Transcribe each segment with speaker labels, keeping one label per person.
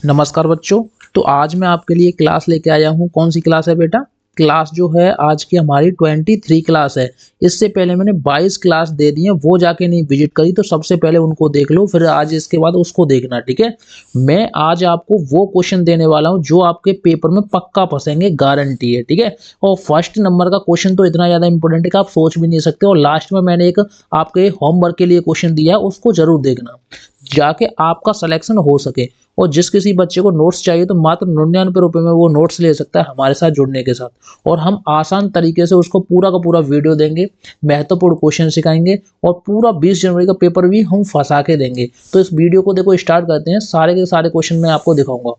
Speaker 1: नमस्कार बच्चों। तो आज मैं आपके लिए क्लास लेके आया हूँ। कौन सी क्लास है बेटा? क्लास जो है आज की हमारी 23 क्लास है। इससे पहले मैंने 22 क्लास दे दी है, वो जाके नहीं विजिट करी तो सबसे पहले उनको देख लो, फिर आज इसके बाद उसको देखना, ठीक है। मैं आज आपको वो क्वेश्चन देने वाला हूँ जो आपके पेपर में पक्का फंसेंगे, गारंटी है, ठीक है। और फर्स्ट नंबर का क्वेश्चन तो इतना ज्यादा इंपॉर्टेंट है कि आप सोच भी नहीं सकते। और लास्ट में मैंने एक आपके होमवर्क के लिए क्वेश्चन दिया है, उसको जरूर देखना, जाके आपका सिलेक्शन हो सके। और जिस किसी बच्चे को नोट्स चाहिए तो मात्र 99 रुपए में वो नोट्स ले सकता है हमारे साथ जुड़ने के साथ। और हम आसान तरीके से उसको पूरा का पूरा वीडियो देंगे, महत्वपूर्ण क्वेश्चन सिखाएंगे और पूरा 20 जनवरी का पेपर भी हम फंसा के देंगे। तो इस वीडियो को देखो स्टार्ट करते हैं। सारे के सारे क्वेश्चन मैं आपको दिखाऊंगा।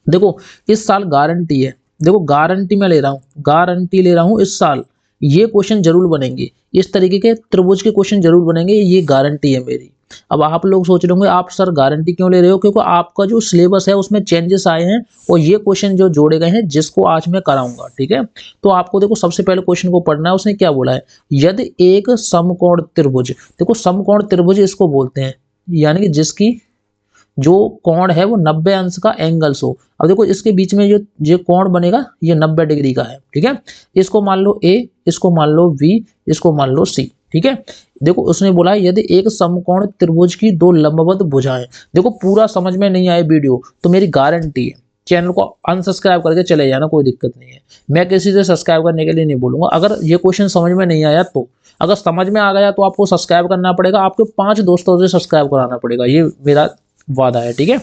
Speaker 1: देखो इस साल गारंटी है, देखो गारंटी मैं ले रहा हूँ, गारंटी ले रहा हूँ इस साल ये क्वेश्चन जरूर बनेंगे। इस तरीके के त्रिभुज के क्वेश्चन जरूर बनेंगे, ये गारंटी है मेरी। अब आप लोग सोच रहे होंगे आप सर गारंटी क्यों ले रहे हो? क्योंकि आपका जो सिलेबस है उसमें चेंजेस आए हैं और ये क्वेश्चन जो जोड़े गए हैं जिसको आज मैं कराऊंगा, ठीक है। तो आपको देखो सबसे पहले क्वेश्चन को पढ़ना है। उसने क्या बोला है? यदि एक समकोण त्रिभुज, देखो समकोण त्रिभुज इसको बोलते हैं, यानी कि जिसकी जो कोण है वो 90 अंश का एंगल्स हो। अब देखो इसके बीच में जो कोण बनेगा ये 90 डिग्री का है, ठीक है। इसको मान लो ए, इसको मान लो बी, इसको मान लो सी, ठीक है। देखो उसने बोला है यदि एक समकोण त्रिभुज की दो लंबवत भुजाएं, देखो पूरा समझ में नहीं आए वीडियो तो मेरी गारंटी है चैनल को अनसब्सक्राइब करके चले जाना, कोई दिक्कत नहीं है। मैं किसी से सब्सक्राइब करने के लिए नहीं बोलूंगा। अगर ये क्वेश्चन समझ में नहीं आया तो, अगर समझ में आ गया तो आपको सब्सक्राइब करना पड़ेगा, आपके 5 दोस्तों से सब्सक्राइब कराना पड़ेगा, ये मेरा वादा है, ठीक है।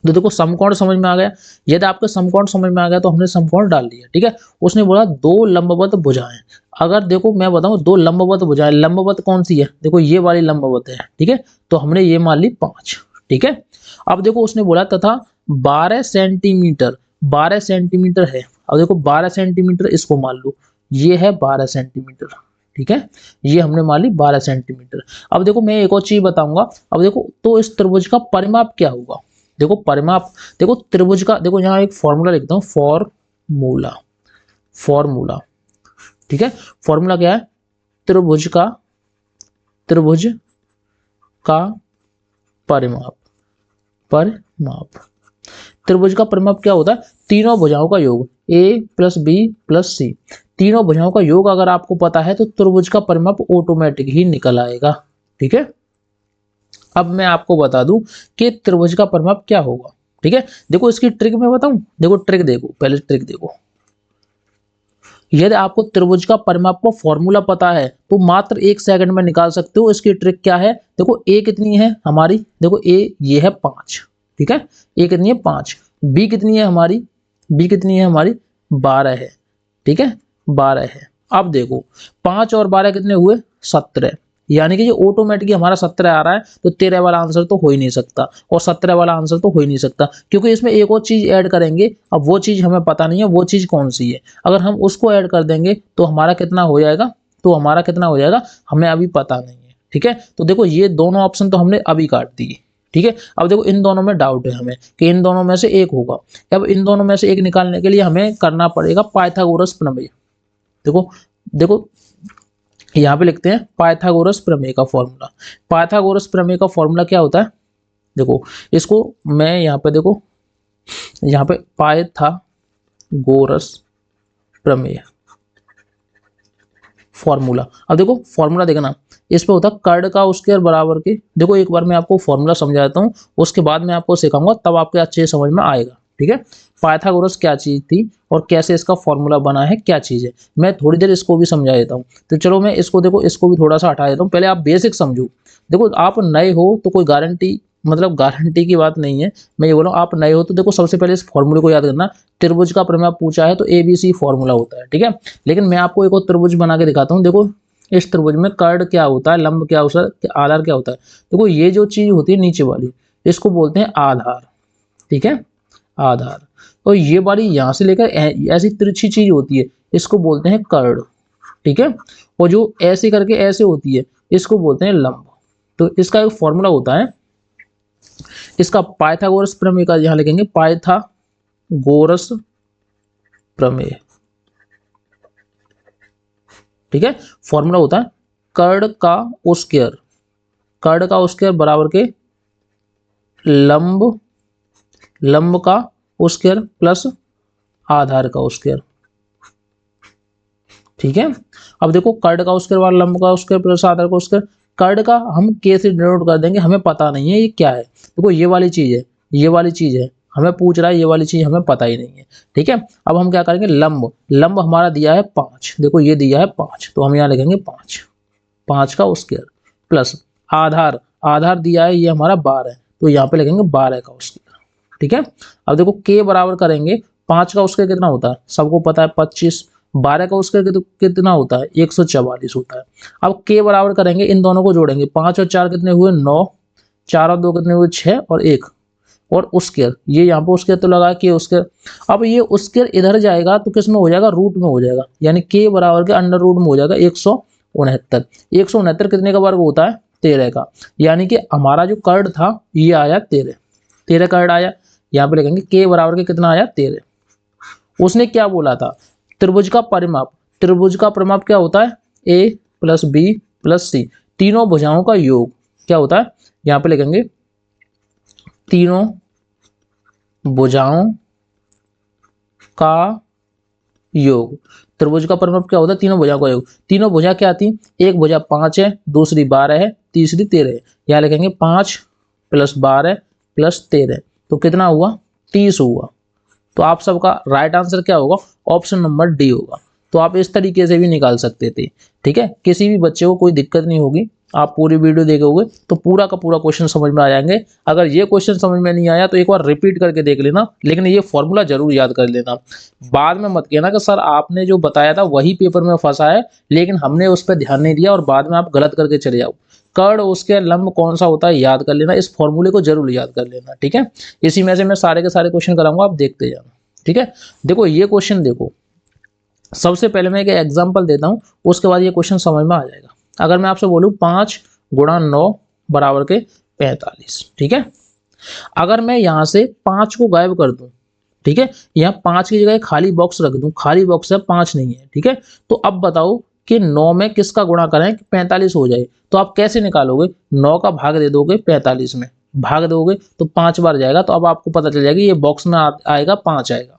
Speaker 1: तो देखो समकोण समझ में आ गया। यदि आपको समकोण समझ में आ गया तो हमने समकोण डाल दिया, ठीक है। उसने बोला दो लंबवत भुजाएं। अगर देखो मैं बताऊं दो लंबवत भुजाएं, लंबवत कौन सी है? देखो ये वाली लंबवत है, ठीक है। तो हमने ये मान ली 5, ठीक है। अब देखो उसने बोला तथा 12 सेंटीमीटर, 12 सेंटीमीटर है। अब देखो 12 सेंटीमीटर इसको मान लो, ये है 12 सेंटीमीटर, ठीक है। ये हमने मान ली 12 सेंटीमीटर। अब देखो मैं एक और चीज बताऊंगा। अब देखो तो इस त्रिभुज का परिमाप क्या होगा? देखो परिमाप, देखो त्रिभुज का, देखो यहाँ एक फॉर्मूला लिखता हूँ, फॉर्मूला, फॉर्मूला, ठीक है। फॉर्मूला क्या है? त्रिभुज का, त्रिभुज का परिमाप, परिमाप। त्रिभुज का परिमाप क्या होता है? तीनों भुजाओं का योग, ए प्लस बी प्लस सी। तीनों भुजाओं का योग अगर आपको पता है तो त्रिभुज का परिमाप ऑटोमेटिक ही निकल आएगा, ठीक है। अब मैं आपको बता दूं कि त्रिभुज का परिमाप क्या होगा, ठीक है। देखो इसकी ट्रिक मैं बताऊं, देखो ट्रिक देखो, पहले ट्रिक देखो। यदि आपको त्रिभुज का परिमाप का फॉर्मूला पता है तो मात्र 1 सेकंड में निकाल सकते हो। इसकी ट्रिक क्या है? देखो ए कितनी है हमारी, देखो ए ये है 5, ठीक है। ए कितनी है 5। बी कितनी है हमारी, बी कितनी है हमारी 12 है, ठीक है, 12 है। अब देखो 5 और 12 कितने हुए? 17, यानी कि ये ऑटोमेटिकली हमारा 17 आ रहा है। तो 13 वाला आंसर तो हो ही नहीं सकता और 17 वाला आंसर तो हो ही नहीं सकता, क्योंकि इसमें एक और चीज ऐड करेंगे। अब वो चीज हमें पता नहीं है, वो चीज कौन सी है। अगर हम उसको ऐड कर देंगे तो हमारा कितना हो जाएगा, तो हमारा कितना हो जाएगा हमें अभी पता नहीं है, ठीक है। तो देखो ये दोनों ऑप्शन तो हमने अभी काट दिए, ठीक है। अब देखो इन दोनों में डाउट है हमें कि इन दोनों में से एक होगा। अब इन दोनों में से एक निकालने के लिए हमें करना पड़ेगा पाइथागोरस प्रमेय। देखो, देखो यहाँ पे लिखते हैं पाइथागोरस प्रमेय का फॉर्मूला। पाइथागोरस प्रमेय का फॉर्मूला क्या होता है? देखो इसको मैं यहाँ पे, देखो यहाँ पे पाइथागोरस प्रमेय फॉर्मूला। अब देखो फॉर्मूला देखना, इस पे होता है कर्ण का स्क्वायर बराबर के, देखो एक बार मैं आपको फॉर्मूला समझाता हूँ, उसके बाद मैं आपको सिखाऊंगा, तब आपके अच्छे समझ में आएगा, ठीक है। पाइथागोरस क्या चीज थी और कैसे इसका फॉर्मूला बना है, क्या चीज है, मैं थोड़ी देर इसको भी समझा देता हूँ। तो चलो मैं इसको, देखो इसको भी थोड़ा सा हटा देता हूँ, पहले आप बेसिक समझो। देखो आप नए हो तो कोई गारंटी, मतलब गारंटी की बात नहीं है। मैं ये बोला आप नए हो तो देखो सबसे पहले इस फॉर्मूले को याद करना। त्रिभुज का परिमाप पूछा है तो ABC फॉर्मूला होता है, ठीक है। लेकिन मैं आपको एक और त्रिभुज बना के दिखाता हूँ। देखो इस त्रिभुज में कर्ण क्या होता है, लंब क्या होता है, आधार क्या होता है। देखो ये जो चीज होती है नीचे वाली, इसको बोलते हैं आधार, ठीक है, आधार। और ये वाली यहाँ से लेकर ऐसी तिरछी चीज होती है, इसको बोलते हैं कर्ण, ठीक है। और जो ऐसे करके ऐसे होती है इसको बोलते हैं लंब। तो इसका एक फॉर्मूला होता है, इसका पाइथागोरस प्रमेय का यहाँ लिखेंगे, पाइथागोरस प्रमेय, ठीक है। फॉर्मूला होता है कर्ण का स्क्वायर, कर्ण का स्क्वायर बराबर के लंब लंब का स्क्वायर प्लस आधार का स्क्वायर। ठीक है, अब देखो कर्ड का स्क्वायर वाला लंब का स्क्वायर प्लस आधार का स्क्वायर। कर्ड का हम के से डिनोट कर देंगे, हमें पता नहीं है ये क्या है। देखो ये वाली चीज है, ये वाली चीज है, हमें पूछ रहा है ये वाली चीज, हमें पता ही नहीं है। ठीक है, अब हम क्या करेंगे, लंब, लंब हमारा दिया है 5, देखो ये दिया है 5, तो हम यहाँ लिखेंगे 5, 5 का स्क्वायर प्लस आधार, आधार दिया है ये हमारा 12, तो यहाँ पे लिखेंगे 12 का स्क्वायर। ठीक है, अब देखो के बराबर करेंगे, 5 का स्क्वायर कितना होता है, सबको पता है 25, 12 का स्क्वायर कितना होता है, 144 होता है। अब के बराबर करेंगे, इन दोनों को जोड़ेंगे, 5 और 4 कितने हुए 9, 4 और 2 कितने हुए 6 और 1, और स्क्वायर, ये यहाँ पे स्क्वायर तो लगा के स्क्वायर। अब ये स्क्वायर इधर जाएगा तो किस में हो जाएगा, रूट में हो जाएगा, यानी के बराबर के अंडर रूट में हो जाएगा 169। 169 कितने का वर्ग होता है, 13 का, यानी कि हमारा जो कर्ड था ये आया 13, 13 कर्ड आया। यहाँ पे लिखेंगे के बराबर के कितना आया 13। उसने क्या बोला था, त्रिभुज का परिमाप, त्रिभुज का परिमाप क्या होता है, ए प्लस बी प्लस सी, तीनों भुजाओं का योग क्या होता है, यहाँ पे लिखेंगे तीनों भुजाओं का योग। त्रिभुज का परिमाप क्या होता है, तीनों भुजाओं का योग। तीनों भुजा क्या थी, एक भुजा 5 है, दूसरी 12 है, तीसरी 13 है। यहाँ लिखेंगे 5 प्लस 12 प्लस 13, तो कितना हुआ 30 हुआ। तो आप सबका राइट आंसर क्या होगा, ऑप्शन नंबर डी होगा। तो आप इस तरीके से भी निकाल सकते थे। ठीक है, किसी भी बच्चे को कोई दिक्कत नहीं होगी, आप पूरी वीडियो देखोगे तो पूरा का पूरा क्वेश्चन समझ में आ जाएंगे। अगर ये क्वेश्चन समझ में नहीं आया तो एक बार रिपीट करके देख लेना, लेकिन ये फॉर्मूला जरूर याद कर लेना। बाद में मत कहना कि सर आपने जो बताया था वही पेपर में फंसा है, लेकिन हमने उस पर ध्यान नहीं दिया और बाद में आप गलत करके चले जाओ। कर्ड उसके लंब कौन सा होता है याद कर लेना, इस फॉर्मूले को जरूर याद कर लेना। ठीक है, इसी में से मैं सारे के सारे क्वेश्चन कराऊंगा, आप देखते जाना। ठीक है, देखो ये क्वेश्चन देखो, सबसे पहले मैं एक एग्जांपल देता हूं, उसके बाद ये क्वेश्चन समझ में आ जाएगा। अगर मैं आपसे बोलूं 5 गुणा 9 बराबर के 45, ठीक है, अगर मैं यहां से 5 को गायब कर दूं, ठीक है, यहाँ 5 की जगह खाली बॉक्स रख दूं, खाली बॉक्स है 5 नहीं है, ठीक है, तो अब बताओ कि 9 में किसका गुणा करें कि 45 हो जाए, तो आप कैसे निकालोगे, 9 का भाग दे दोगे 45 में, भाग दोगे तो 5 बार जाएगा, तो अब आपको पता चल जाएगा ये बॉक्स में आएगा 5 आएगा।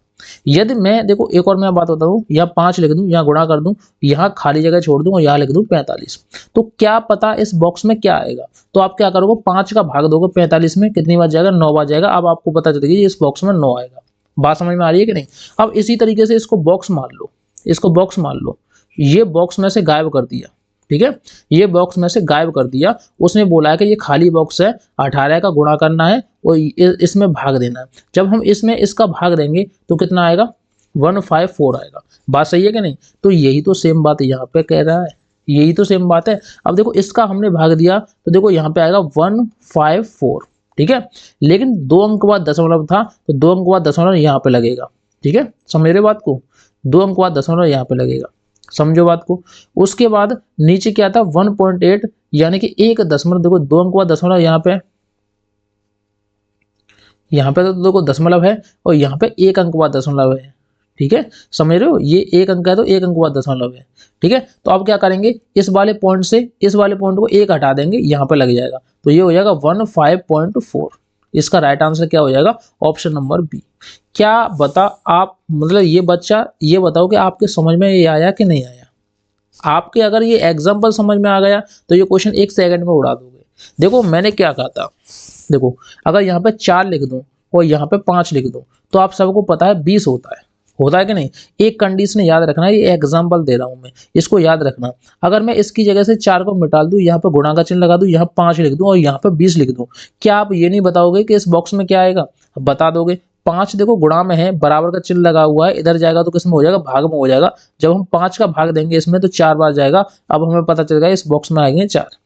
Speaker 1: यदि मैं देखो एक और मैं बात बताऊं, यहाँ 5 लिख दूं, यहाँ गुणा कर दूं, यहाँ खाली जगह छोड़ दूं और यहाँ लिख दूं 45, तो क्या पता इस बॉक्स में क्या आएगा। तो आप क्या करोगे, 5 का भाग दोगे 45 में, कितनी बार जाएगा, 9 बार जाएगा। अब आपको पता चलेगा इस बॉक्स में 9 आएगा। बात समझ में आ रही है कि नहीं। अब इसी तरीके से इसको बॉक्स मान लो, इसको बॉक्स मान लो, ये बॉक्स में से गायब कर दिया, ठीक है, ये बॉक्स में से गायब कर दिया। उसने बोला है कि ये खाली बॉक्स है, 18 का गुणा करना है और इसमें भाग देना है। जब हम इसमें इसका भाग देंगे तो कितना आएगा, 154 आएगा। बात सही है कि नहीं। तो यही तो सेम बात यहाँ पे कह रहा है, यही तो सेम बात है। अब देखो इसका हमने भाग दिया तो देखो यहाँ पे आएगा 154, ठीक है, लेकिन 2 अंक बाद दशमलव था तो 2 अंक बाद दशमलव यहाँ पे लगेगा। ठीक है, समझ रहे बात को, 2 अंक बाद दशमलव यहाँ पे लगेगा, समझो बात को। उसके बाद नीचे क्या था 1.8, यानी कि 1 दशमलव, देखो 2 अंक बाद दशमलव यहाँ पे तो देखो दशमलव है और यहाँ पे 1 अंक बाद दशमलव है। ठीक है, समझ रहे हो, ये 1 अंक है तो 1 अंक बाद दशमलव है। ठीक है, तो अब क्या करेंगे, इस वाले पॉइंट से इस वाले पॉइंट को 1 हटा देंगे, यहाँ पे लग जाएगा, तो ये हो जाएगा 15.4। इसका राइट आंसर क्या हो जाएगा, ऑप्शन नंबर बी। क्या बता आप, मतलब ये बच्चा ये बताओ कि आपके समझ में ये आया कि नहीं आया। आपके अगर ये एग्जाम्पल समझ में आ गया तो ये क्वेश्चन 1 सेकंड में उड़ा दोगे। देखो मैंने क्या कहा था, देखो अगर यहाँ पे 4 लिख दूं और यहाँ पे 5 लिख दूं तो आप सबको पता है 20 होता है कि नहीं। एक कंडीशन याद रखना, ये एग्जांपल दे रहा हूं मैं, इसको याद रखना। अगर मैं इसकी जगह से 4 को मिटा दूं, यहाँ पे गुणा का चिन्ह लगा दूं, यहाँ 5 लिख दूं और यहाँ पे 20 लिख दूं, क्या आप ये नहीं बताओगे कि इस बॉक्स में क्या आएगा, बता दोगे। 5 देखो गुणा में है, बराबर का चिन्ह लगा हुआ है, इधर जाएगा तो किस में हो जाएगा, भाग में हो जाएगा। जब हम 5 का भाग देंगे इसमें तो 4 बार जाएगा। अब हमें पता चल गया इस बॉक्स में आएंगे 4।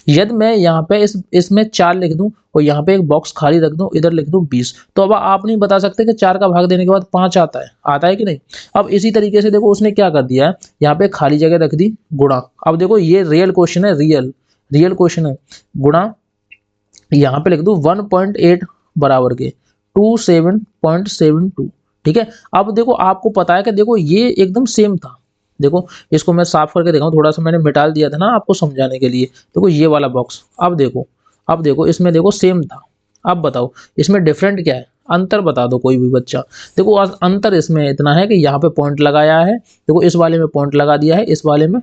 Speaker 1: यदि मैं यहाँ पे इसमें 4 लिख दूं और यहाँ पे एक बॉक्स खाली रख दूं, इधर लिख दूं 20, तो अब आप नहीं बता सकते कि 4 का भाग देने के बाद 5 आता है कि नहीं। अब इसी तरीके से देखो उसने क्या कर दिया है, यहाँ पे खाली जगह रख दी गुणा। अब देखो ये रियल क्वेश्चन है, रियल क्वेश्चन है, गुणा यहाँ पे लिख दूं 1.8 बराबर के 27.72। ठीक है, अब देखो आपको पता है कि देखो ये एकदम सेम था। देखो इसको मैं साफ करके दिखाऊं, थोड़ा सा मैंने मिटा दिया था ना आपको समझाने के लिए। देखो ये वाला बॉक्स, अब देखो इसमें देखो सेम था। अब बताओ इसमें डिफरेंट क्या है। अंतर बता दो कोई भी बच्चा। देखो अंतर इसमें इतना है कि यहाँ पे पॉइंट लगाया है, देखो इस वाले में पॉइंट लगा दिया है, इस वाले में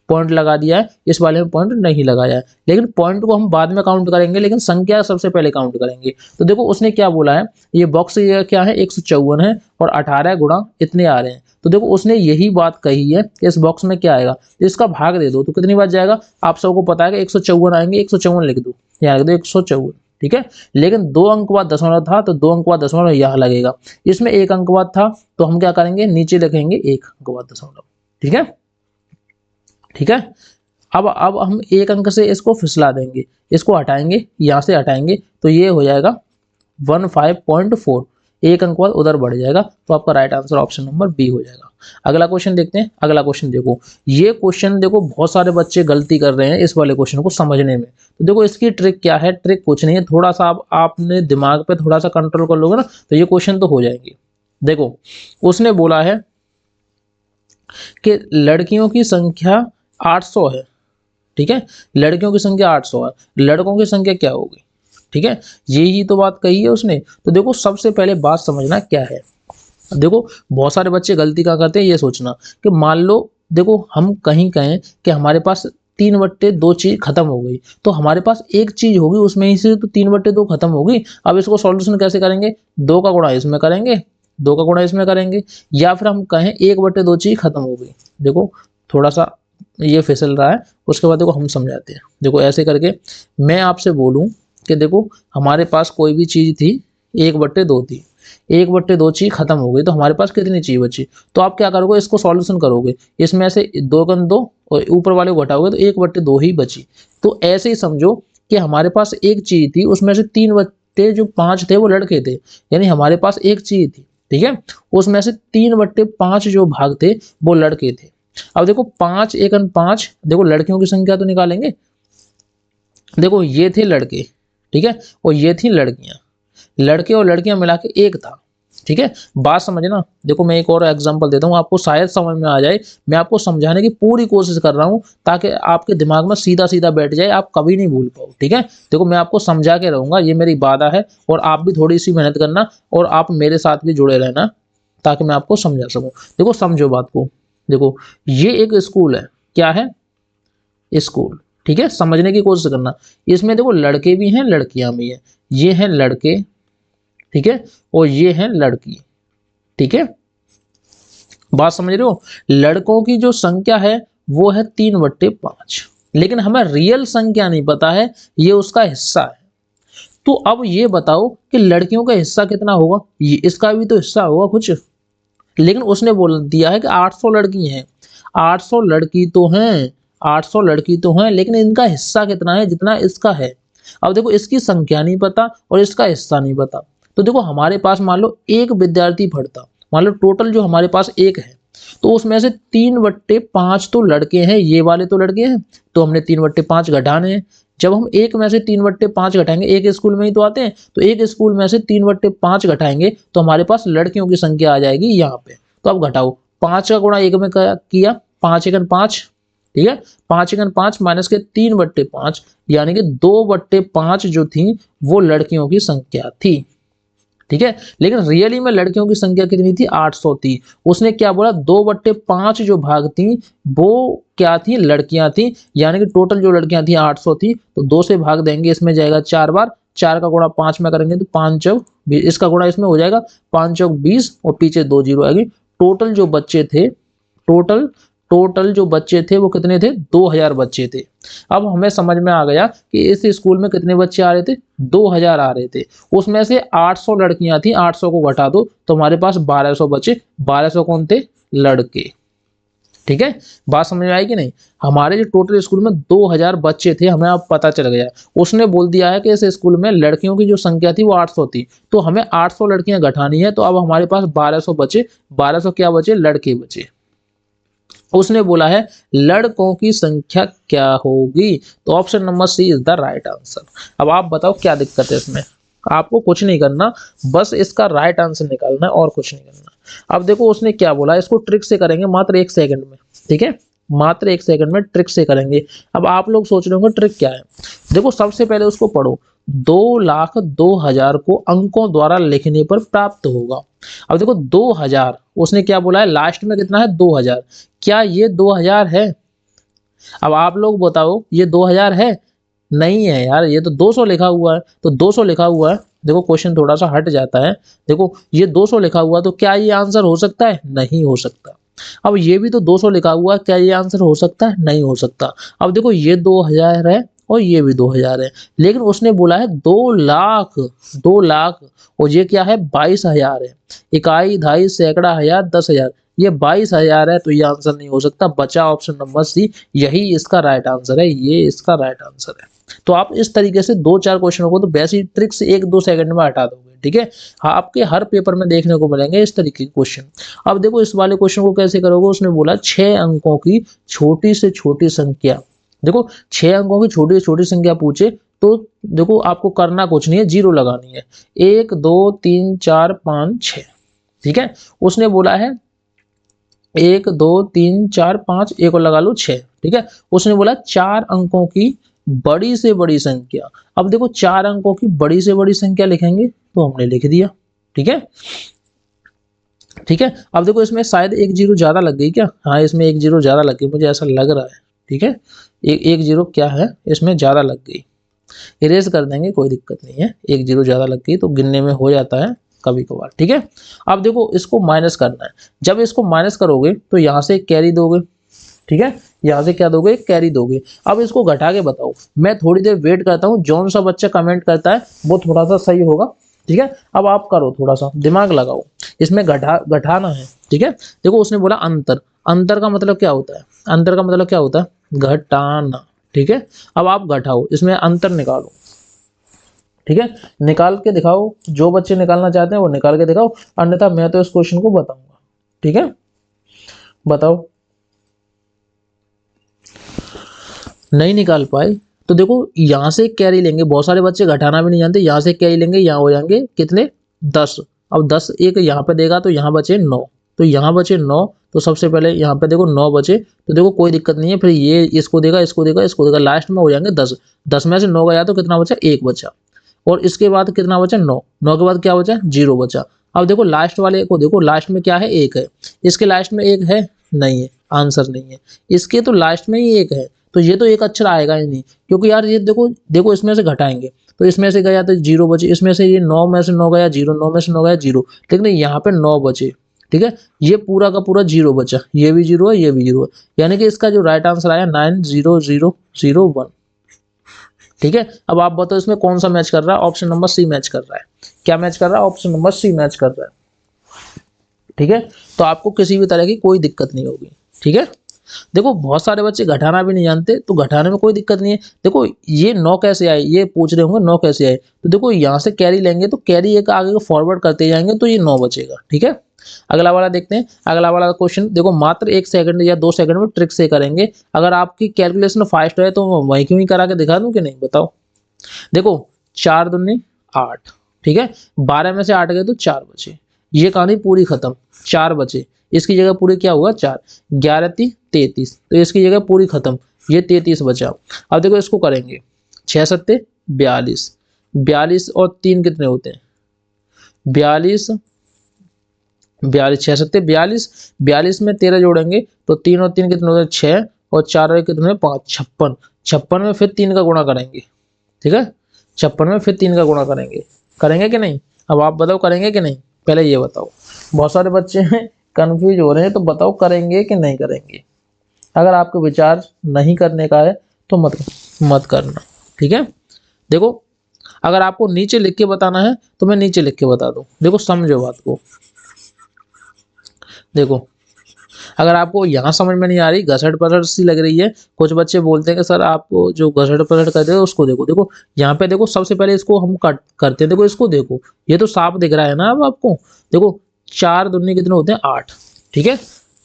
Speaker 1: पॉइंट लगा दिया है, इस वाले में पॉइंट नहीं लगाया है। लेकिन पॉइंट को हम बाद में काउंट करेंगे, लेकिन संख्या सबसे पहले काउंट करेंगे। तो देखो उसने क्या बोला है, ये बॉक्स ये क्या है 154 है और 18 गुणा इतने आ रहे हैं। तो देखो उसने यही बात कही है कि इस बॉक्स में क्या आएगा, इसका भाग दे दो तो कितनी बार जाएगा। आप सबको पता है कि 154 आएंगे, 154 लिख दो, यहाँ लिख दो 154, ठीक है। लेकिन 2 अंक बाद दशमलव था तो 2 अंक बाद दशमलव यहाँ लगेगा। इसमें 1 अंक बाद था तो हम क्या करेंगे, नीचे लिखेंगे 1 अंक बाद दशमलव, ठीक है, ठीक है। अब हम 1 अंक से इसको फिसला देंगे, इसको हटाएंगे, यहाँ से हटाएंगे तो ये हो जाएगा 15.4, 1 अंक बाद उधर बढ़ जाएगा। तो आपका right answer option number B हो जाएगा। अगला क्वेश्चन देखते हैं। अगला क्वेश्चन देखो, ये क्वेश्चन देखो बहुत सारे बच्चे गलती कर रहे हैं इस वाले क्वेश्चन को समझने में। तो देखो इसकी ट्रिक क्या है, ट्रिक कुछ नहीं है, थोड़ा सा आपने दिमाग पे थोड़ा सा कंट्रोल कर लोगे ना तो ये क्वेश्चन तो हो जाएंगे। देखो उसने बोला है कि लड़कियों की संख्या 800 है, ठीक है, लड़कियों की संख्या 800 है, लड़कों की संख्या क्या होगी, ठीक है, यही तो बात कही है उसने। तो देखो सबसे पहले बात समझना क्या है। देखो बहुत सारे बच्चे गलती क्या करते हैं, ये सोचना कि मान लो देखो हम कहीं कहें कि हमारे पास 3/2 चीज खत्म हो गई, तो हमारे पास एक चीज होगी उसमें ही से तो 3/2 खत्म होगी। अब इसको सॉल्यूशन कैसे करेंगे, 2 का गुणा इसमें करेंगे, 2 का गुणा इसमें करेंगे, या फिर हम कहें 1/2 चीज खत्म हो गई। देखो थोड़ा सा ये फिसल रहा है, उसके बाद देखो हम समझाते हैं। देखो ऐसे करके मैं आपसे बोलूं कि देखो हमारे पास कोई भी चीज थी 1/2 थी, 1/2 चीज खत्म हो गई, तो हमारे पास कितनी चीज बची। तो आप क्या करोगे, इसको सॉल्यूशन करोगे, इसमें से 2 गुण 2 और ऊपर वाले को घटाओगे तो 1/2 ही बची। तो ऐसे ही समझो कि हमारे पास एक चीज थी, उसमें से 3/5 थे वो लड़के थे, यानी हमारे पास एक चीज थी, ठीक है, उसमें से 3/5 जो भाग थे वो लड़के थे। अब देखो 5 एकन 5, देखो लड़कियों की संख्या तो निकालेंगे। देखो ये थे लड़के, ठीक है, और ये थी लड़कियां, लड़के और लड़कियां मिला के एक था, ठीक है। बात समझना। देखो मैं एक और एग्जांपल देता हूँ, आपको शायद समझ में आ जाए। मैं आपको समझाने की पूरी कोशिश कर रहा हूँ ताकि आपके दिमाग में सीधा सीधा बैठ जाए, आप कभी नहीं भूल पाओ, ठीक है। देखो मैं आपको समझा के रहूंगा, ये मेरी वादा है, और आप भी थोड़ी सी मेहनत करना और आप मेरे साथ भी जुड़े रहना ताकि मैं आपको समझा सकूं। देखो समझो बात को। देखो ये एक स्कूल है, क्या है, स्कूल, ठीक है, समझने की कोशिश करना। इसमें देखो लड़के भी हैं लड़कियां भी हैं, ये हैं लड़के, ठीक है, और ये हैं लड़की, ठीक है। बात समझ रहे हो, लड़कों की जो संख्या है वो है 3/5, लेकिन हमें रियल संख्या नहीं पता है, ये उसका हिस्सा है। तो अब ये बताओ कि लड़कियों का हिस्सा कितना होगा, ये इसका भी तो हिस्सा होगा कुछ। लेकिन उसने बोल दिया है कि 800 लड़की हैं, 800 लड़की तो हैं, 800 लड़की तो हैं, लेकिन इनका हिस्सा कितना है, जितना इसका है। अब देखो इसकी संख्या नहीं पता और इसका हिस्सा नहीं पता। तो देखो हमारे पास मान लो एक विद्यार्थी पढ़ता, मान लो टोटल जो हमारे पास एक है, तो उसमें से 3/5 तो लड़के हैं, ये वाले तो लड़के हैं, तो हमने 3/5 घटाने हैं। जब हम एक में से 3/5 घटाएंगे, एक स्कूल में ही तो आते हैं, तो एक स्कूल में से 3/5 घटाएंगे तो हमारे पास लड़कियों की संख्या आ जाएगी यहाँ पे। तो अब घटाओ, 5 का गुणा 1 में किया, 5 एकन 5, ठीक है, 5 एकन 5 माइनस के 3/5, यानी कि 2/5 जो थी वो लड़कियों की संख्या थी, ठीक है। लेकिन रियली में लड़कियों की संख्या कितनी थी, 800 थी। उसने क्या बोला, 2/5 जो भाग थी वो क्या थी, लड़कियां थी, यानी कि टोटल जो लड़कियां थी 800 थी। तो 2 से भाग देंगे, इसमें जाएगा 4 बार, 4 का गुणा 5 में करेंगे तो 5 चौक 20, इसका गुणा इसमें हो जाएगा 5 चौक 20 और पीछे 2 जीरो आएगी। टोटल जो बच्चे थे, टोटल जो बच्चे थे वो कितने थे, 2000 बच्चे थे। अब हमें समझ में आ गया कि इस स्कूल में कितने बच्चे आ रहे थे, 2000 आ रहे थे। उसमें से 800 लड़कियां थी, 800 को घटा दो तो हमारे पास 1200 बचे। 1200 कौन थे, लड़के, ठीक है। बात समझ में आई कि नहीं। हमारे जो टोटल स्कूल में 2000 बच्चे थे, हमें अब पता चल गया। उसने बोल दिया है कि इस स्कूल में लड़कियों की जो संख्या थी वो 800 थी, तो हमें 800 लड़कियां घटानी है। तो अब हमारे पास 1200 बचे, 1200 क्या बचे, लड़के बचे। उसने बोला है लड़कों की संख्या क्या होगी, तो option number C is the right answer. अब आप बताओ क्या दिक्कत है इसमें, आपको कुछ नहीं करना, बस इसका राइट आंसर निकालना है और कुछ नहीं करना। अब देखो उसने क्या बोला, इसको ट्रिक से करेंगे मात्र 1 सेकंड में, ठीक है। मात्र 1 सेकंड में ट्रिक से करेंगे। अब आप लोग सोच रहे होंगे ट्रिक क्या है। देखो सबसे पहले उसको पढ़ो, 2,02,000 को अंकों द्वारा लिखने पर प्राप्त होगा। अब देखो 2000 उसने क्या बोला है, लास्ट में कितना है 2000, क्या ये 2000 है? अब आप लोग बताओ ये 2000 है? नहीं है यार, ये तो 200 लिखा हुआ है। तो 200 लिखा हुआ है, देखो क्वेश्चन थोड़ा सा हट जाता है। देखो ये 200 लिखा हुआ, तो क्या ये आंसर हो सकता है? नहीं हो सकता। अब ये भी तो 200 लिखा हुआ, क्या ये आंसर हो सकता है? नहीं हो सकता। अब देखो ये 2000 है और ये भी 2000 है, लेकिन उसने बोला है 2 लाख, 2 लाख, और ये क्या है 22,000 है। इकाई, ढाई, सैकड़ा, हजार, 10,000, ये 22,000 है, तो ये आंसर नहीं हो सकता। बचा ऑप्शन नंबर सी, यही इसका राइट आंसर है, ये इसका राइट आंसर है। तो आप इस तरीके से 2-4 क्वेश्चनों को तो वैसी ट्रिक से 1-2 सेकंड में हटा दोगे, ठीक है। हाँ, आपके हर पेपर में देखने को मिलेंगे इस तरीके के क्वेश्चन। अब देखो इस वाले क्वेश्चन को कैसे करोगे, उसने बोला 6 अंकों की छोटी से छोटी संख्या। देखो 6 अंकों की छोटी से छोटी संख्या पूछे तो देखो आपको करना कुछ नहीं है, जीरो लगानी है। 1 2 3 4 5 6, ठीक है। उसने बोला है 1 2 3 4 5, एक और लगा लो 6, ठीक है। उसने बोला 4 अंकों की बड़ी से बड़ी संख्या। अब देखो 4 अंकों की बड़ी से बड़ी संख्या लिखेंगे, तो हमने लिख दिया, ठीक है, ठीक है। अब देखो इसमें शायद एक जीरो ज्यादा लग गई क्या? हाँ, इसमें एक जीरो ज्यादा लग गई, मुझे ऐसा लग रहा है, ठीक है। एक जीरो क्या है, इसमें ज्यादा लग गई, इरेज कर देंगे, कोई दिक्कत नहीं है। एक जीरो ज्यादा लग गई तो गिनने में हो जाता है कभी कभार, ठीक है। अब देखो इसको माइनस करना है। जब इसको माइनस करोगे तो यहाँ से कैरी दोगे, ठीक है, यहाँ से क्या दोगे, कैरी दोगे। अब इसको घटा के बताओ। मैं थोड़ी देर वेट करता हूँ, जौन सा बच्चा कमेंट करता है वो थोड़ा सा सही होगा, ठीक है। अब आप करो, थोड़ा सा दिमाग लगाओ, इसमें घटाना है, ठीक है। देखो उसने बोला अंतर, अंतर का मतलब क्या होता है? अंतर का मतलब क्या होता है? घटाना, ठीक है। अब आप घटाओ, इसमें अंतर निकालो, ठीक है। निकाल के दिखाओ, जो बच्चे निकालना चाहते हैं वो निकाल के दिखाओ, अन्यथा मैं तो इस क्वेश्चन को बताऊंगा, ठीक है। बताओ, नहीं निकाल पाए तो देखो यहाँ से कैरी लेंगे। बहुत सारे बच्चे घटाना भी नहीं जानते, यहाँ से कैरी लेंगे, यहाँ हो जाएंगे कितने 10। अब 10 एक यहाँ पे देगा तो यहाँ बचे 9, तो यहाँ बचे 9, तो सबसे पहले यहाँ पे देखो 9 बचे, तो देखो कोई दिक्कत नहीं है। फिर ये इसको देगा, इसको देगा, इसको देगा, लास्ट में हो जाएंगे 10। 10 में से 9 गया तो कितना बचा? 1 बचा। और इसके बाद कितना बचा? 9। 9 के बाद क्या बचा? 0 बचा। अब देखो लास्ट वाले को देखो, लास्ट में क्या है? 1 है। इसके लास्ट में 1 है? नहीं है, आंसर नहीं है। इसके तो लास्ट में ही 1 है, तो ये तो एक अक्षर आएगा ही नहीं, क्योंकि यार ये देखो, देखो इसमें से घटाएंगे तो इसमें से गया तो 0 बचे, इसमें से ये 9 में से 9 गया 0, 9 में से 9 गया 0, लेकिन यहाँ पे 9 बचे, ठीक है। ये पूरा का पूरा 0 बचा, ये भी 0 है, ये भी 0 है, यानी कि इसका जो राइट आंसर आया 90001, ठीक है। अब आप बताओ इसमें कौन सा मैच कर रहा है? ऑप्शन नंबर सी मैच कर रहा है। क्या मैच कर रहा है? ऑप्शन नंबर सी मैच कर रहा है, ठीक है। तो आपको किसी भी तरह की कोई दिक्कत नहीं होगी, ठीक है। देखो बहुत सारे बच्चे घटाना भी नहीं जानते, तो घटाने में कोई दिक्कत नहीं है। देखो ये 9 कैसे आए, ये पूछ रहे होंगे 9 कैसे आए, तो देखो यहाँ से कैरी लेंगे तो कैरी एक आगे को फॉरवर्ड करते जाएंगे तो ये 9 बचेगा, ठीक है। अगला वाला देखते हैं। अगला वाला क्वेश्चन देखो, मात्र 1 सेकंड या 2 सेकंड में ट्रिक से करेंगे। अगर आपकी कैलकुलेशन फास्ट है तो वही क्यों ही करा के दिखा दूं कि नहीं, बताओ। देखो 4 दूनी 8, ठीक है। 12 में से 8 गए तो 4 बचे, ये कहानी पूरी खत्म। 4 बचे, इसकी जगह पूरी क्या हुआ 4, 11 3 33, तो इसकी जगह पूरी खत्म, ये 33 बचा। अब देखो इसको करेंगे, 6 सत्ते 42, 42 और 3 कितने होते हैं? 42, 42, 6 सत्ते 42, 42 में 13 जोड़ेंगे तो 3 और 3 कितने होते हैं? 6, और 4 और कितने 5, 56। 56 में फिर 3 का गुणा करेंगे, ठीक है। 56 में फिर 3 का गुणा करेंगे, करेंगे कि नहीं? अब आप बताओ करेंगे कि नहीं, पहले ये बताओ। बहुत सारे बच्चे हैं कंफ्यूज हो रहे हैं, तो बताओ करेंगे कि नहीं करेंगे। अगर आपको विचार नहीं करने का है तो मत करना, ठीक है। देखो अगर आपको नीचे लिख के बताना है तो मैं नीचे लिख के बता दूं, देखो समझो बात को। देखो अगर आपको यहाँ समझ में नहीं आ रही, घसट पसट सी लग रही है, कुछ बच्चे बोलते हैं कि सर आपको जो घसट पसट कर रहे हो उसको देखो। देखो यहाँ पे देखो, सबसे पहले इसको हम कट करते हैं। देखो इसको देखो, ये तो साफ दिख रहा है ना अब आपको। देखो 4 दूनी कितने होते हैं? 8, ठीक है।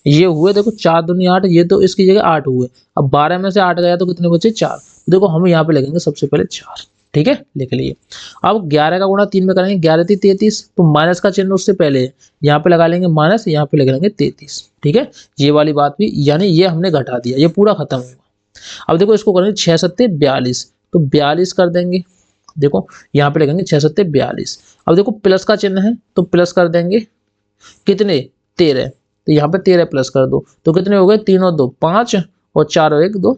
Speaker 1: ये हुए देखो 4 दूनी 8, ये तो इसकी जगह 8 हुए। अब 12 में से 8 गया तो कितने बचे? 4। देखो हम यहाँ पे लगेंगे सबसे पहले 4, ठीक है, लिख लिए। अब 11 का गुणा 3 में करेंगे, 11 थी 33, तो माइनस का चिन्ह उससे पहले है, यहाँ पे लगा लेंगे माइनस, यहाँ पे लगा लेंगे 33। ठीक है, ये वाली बात भी, यानी ये हमने घटा दिया, ये पूरा खत्म हुआ। अब देखो इसको करेंगे 6 सत्ते 42, तो 42 कर देंगे। देखो यहाँ पे लिखेंगे 6 सत्ते 42। अब देखो प्लस का चिन्ह है तो प्लस कर देंगे, कितने 13, तो यहाँ पे 13 प्लस कर दो, तो कितने हो गए 3 और 2 5, और 4 और 1 2,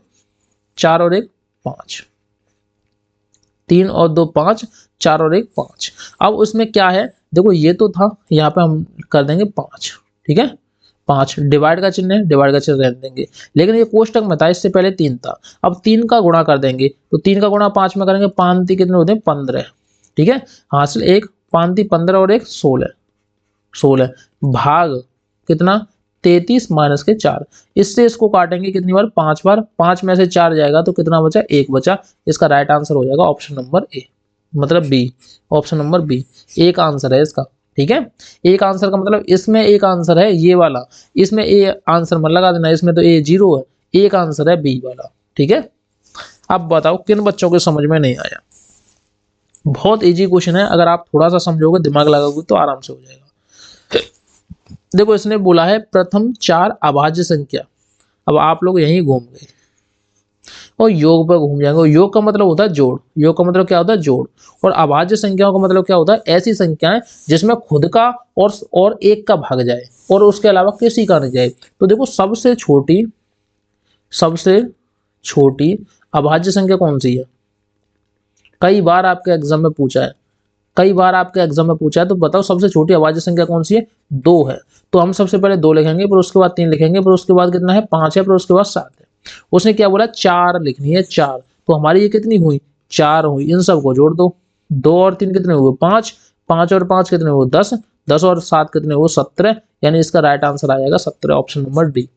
Speaker 1: 4 और 1 5, 3 और 2 5, 4 और 1 5। अब उसमें क्या है, देखो ये तो था, यहाँ पे हम कर देंगे 5। ठीक है, 5 डिवाइड का चिन्ह है, डिवाइड का चिन्ह रहने देंगे, लेकिन ये कोष्टक में था, इससे पहले 3 था। अब 3 का गुणा कर देंगे, तो 3 का गुणा 5 में करेंगे, 5 कितने होते हैं 15। ठीक है, हासिल 1, 5 15 और 1 16, 16 भाग कितना 33 माइनस के 4। इससे इसको काटेंगे कितनी बार 5 बार, 5 में से 4 जाएगा तो कितना बचा 1 बचा। इसका राइट आंसर हो जाएगा ऑप्शन नंबर ए, मतलब बी, ऑप्शन नंबर बी एक आंसर है इसका। ठीक है, एक आंसर का मतलब इसमें एक आंसर है ये वाला, इसमें ए आंसर मत लगा देना, इसमें तो ए 0 है, एक आंसर है बी वाला। ठीक है, अब बताओ किन बच्चों को समझ में नहीं आया। बहुत इजी क्वेश्चन है, अगर आप थोड़ा सा समझोगे दिमाग लगाओगे तो आराम से हो जाएगा। देखो इसने बोला है प्रथम 4 अभाज्य संख्या, अब आप लोग यहीं घूम गए और योग पर घूम जाएंगे। योग का मतलब होता है जोड़, योग का मतलब क्या होता है जोड़, और अभाज्य संख्याओं का मतलब क्या होता है ऐसी संख्याएं जिसमें खुद का और एक का भाग जाए और उसके अलावा किसी का नहीं जाए। तो देखो सबसे छोटी अभाज्य संख्या कौन सी है, कई बार आपके एग्जाम में पूछा है, कई बार आपके एग्जाम में पूछा है, तो बताओ सबसे छोटी अभाज्य संख्या कौन सी है, 2 है। तो हम सबसे पहले 2 लिखेंगे, फिर उसके बाद 3 लिखेंगे, फिर उसके बाद कितना है 5 है, फिर उसके बाद 7 है। उसने क्या बोला 4 लिखनी है, 4, तो हमारी ये कितनी हुई 4 हुई। इन सबको जोड़ दो, 2 और 3 कितने हुए 5, 5 और 5 कितने हुए 10, 10 और 7 कितने हुए 17, यानी इसका राइट आंसर आ जाएगा 17, ऑप्शन नंबर डी।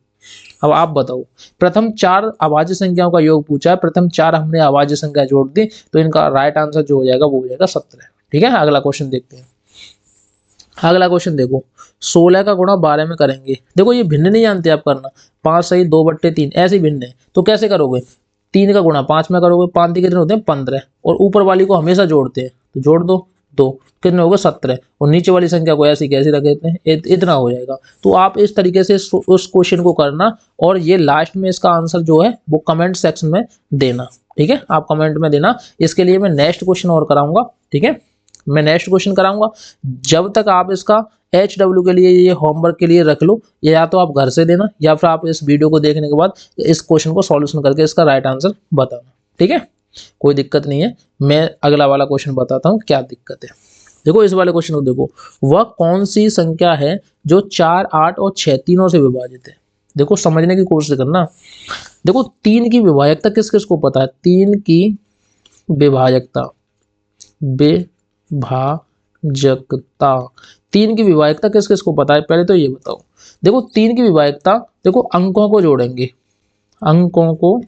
Speaker 1: अब आप बताओ प्रथम 4 अभाज्य संख्याओं का योग पूछा है, प्रथम 4 हमने अभाज्य संख्या जोड़ दी, तो इनका राइट आंसर जो हो जाएगा वो हो जाएगा 17। ठीक है, अगला क्वेश्चन देखते हैं। अगला क्वेश्चन देखो 16 का गुणा 12 में करेंगे। देखो ये भिन्न नहीं जानते आप करना, 5 सही 2/3 ऐसे भिन्न है, तो कैसे करोगे 3 का गुणा 5 में करोगे, 5 कितने होते हैं 15, और ऊपर वाली को हमेशा जोड़ते हैं, तो जोड़ दो 2 कितने हो गए 17, और नीचे वाली संख्या को ऐसी कैसी रख देते हैं, इतना हो जाएगा। तो आप इस तरीके से उस क्वेश्चन को करना, और ये लास्ट में इसका आंसर जो है वो कमेंट सेक्शन में देना। ठीक है, आप कमेंट में देना। इसके लिए मैं नेक्स्ट क्वेश्चन और कराऊंगा। ठीक है, मैं नेक्स्ट क्वेश्चन कराऊंगा। जब तक आप इसका HW के लिए ये होमवर्क के लिए रख लो, या तो आप घर से देना या फिर आप इस वीडियो को देखने के बाद इस क्वेश्चन को सॉल्यूशन करके इसका राइट आंसर बताना। ठीक है, कोई दिक्कत नहीं है। मैं अगला वाला क्वेश्चन बताता हूँ क्या दिक्कत है। देखो इस वाले क्वेश्चन को देखो, वह कौन सी संख्या है जो 4 8 और 6 तीनों से विभाजित है। देखो समझने की कोशिश करना। देखो 3 की विभाजकता किस किस को पता है, 3 की विभाजकता, विभाजकता 3 की विभाजकता किस किस को पता है, पहले तो ये बताओ। देखो 3 की विभाजकता, देखो अंकों को जोड़ेंगे, अंकों को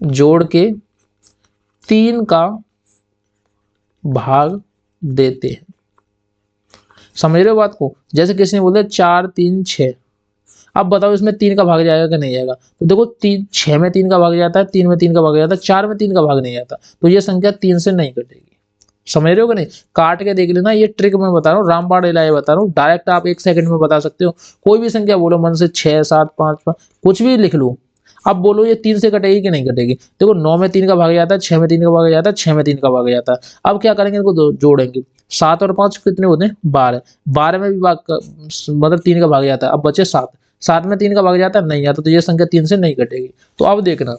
Speaker 1: जोड़ के 3 का भाग देते हैं। समझ रहे हो बात को, जैसे किसी ने बोल दिया 4 3 6, अब बताओ इसमें 3 का भाग जाएगा कि नहीं जाएगा। तो देखो 6 में 3 का भाग जाता है, 3 में 3 का भाग जाता है, 4 में 3 का भाग नहीं जाता, तो ये संख्या 3 से नहीं कटेगी। समझ रहे हो कि नहीं, काट के देख लेना, ये ट्रिक मैं बता रहा हूँ, रामबाण इलाज बता रहा हूँ, डायरेक्ट आप 1 सेकंड में बता सकते हो। कोई भी संख्या बोलो मन से, 6 7 5 5 कुछ भी लिख लो, अब बोलो ये 3 से कटेगी कि नहीं कटेगी। देखो 9 में 3 का भाग जाता है, 6 में 3 का भाग जाता है, 6 में 3 का भाग जाता है। अब क्या करेंगे, इनको जोड़ेंगे, 7 और 5 कितने होते हैं 12, 12 में भी मतलब 3 का भाग जाता है, अब बचे 7, 7 में 3 का भाग जाता है नहीं आता, तो ये संख्या 3 से नहीं कटेगी। तो अब देखना